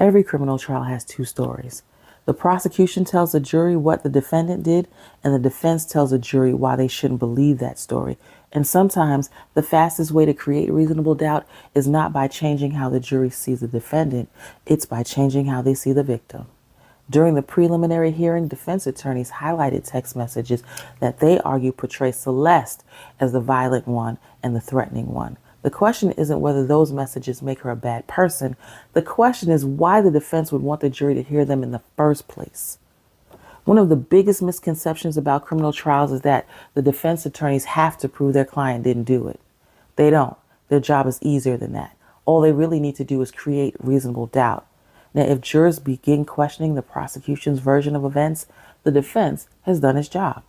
Every criminal trial has two stories. The prosecution tells the jury what the defendant did, and the defense tells the jury why they shouldn't believe that story. And sometimes the fastest way to create reasonable doubt is not by changing how the jury sees the defendant, it's by changing how they see the victim. During the preliminary hearing, defense attorneys highlighted text messages that they argue portray Celeste as the violent one and the threatening one. The question isn't whether those messages make her a bad person. The question is why the defense would want the jury to hear them in the first place. One of the biggest misconceptions about criminal trials is that the defense attorneys have to prove their client didn't do it. They don't. Their job is easier than that. All they really need to do is create reasonable doubt. Now, if jurors begin questioning the prosecution's version of events, the defense has done its job.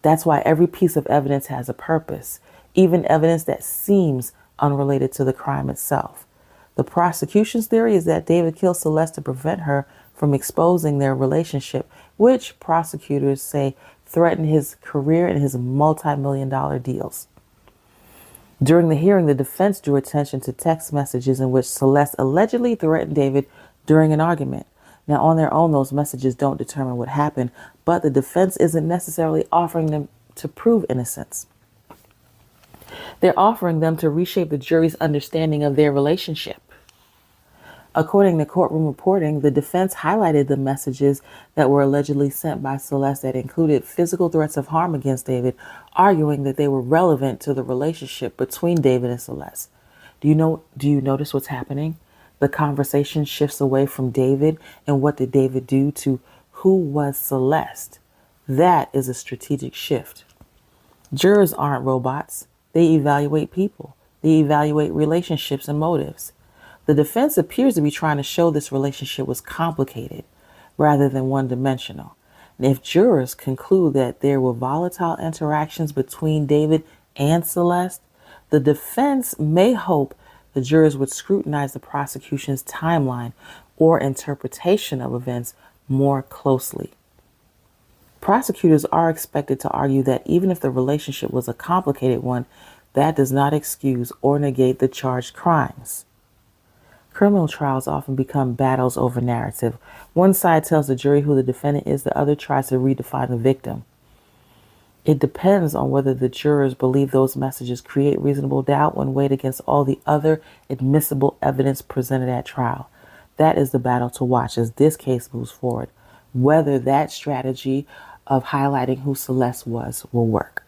That's why every piece of evidence has a purpose, even evidence that seems unrelated to the crime itself. The prosecution's theory is that David killed Celeste to prevent her from exposing their relationship, which prosecutors say threatened his career and his multi-million-dollar deals. During the hearing, the defense drew attention to text messages in which Celeste allegedly threatened David during an argument. Now, on their own, those messages don't determine what happened, but the defense isn't necessarily offering them to prove innocence. They're offering them to reshape the jury's understanding of their relationship. According to courtroom reporting, the defense highlighted the messages that were allegedly sent by Celeste that included physical threats of harm against David, arguing that they were relevant to the relationship between David and Celeste. Do you notice what's happening? The conversation shifts away from David and what did David do to who was Celeste. That is a strategic shift. Jurors aren't robots. They evaluate people. They evaluate relationships and motives. The defense appears to be trying to show this relationship was complicated rather than one-dimensional. And if jurors conclude that there were volatile interactions between David and Celeste, the defense may hope the jurors would scrutinize the prosecution's timeline or interpretation of events more closely. Prosecutors are expected to argue that even if the relationship was a complicated one, that does not excuse or negate the charged crimes. Criminal trials often become battles over narrative. One side tells the jury who the defendant is, the other tries to redefine the victim. It depends on whether the jurors believe those messages create reasonable doubt when weighed against all the other admissible evidence presented at trial. That is the battle to watch as this case moves forward, whether that strategy of highlighting who Celeste was will work.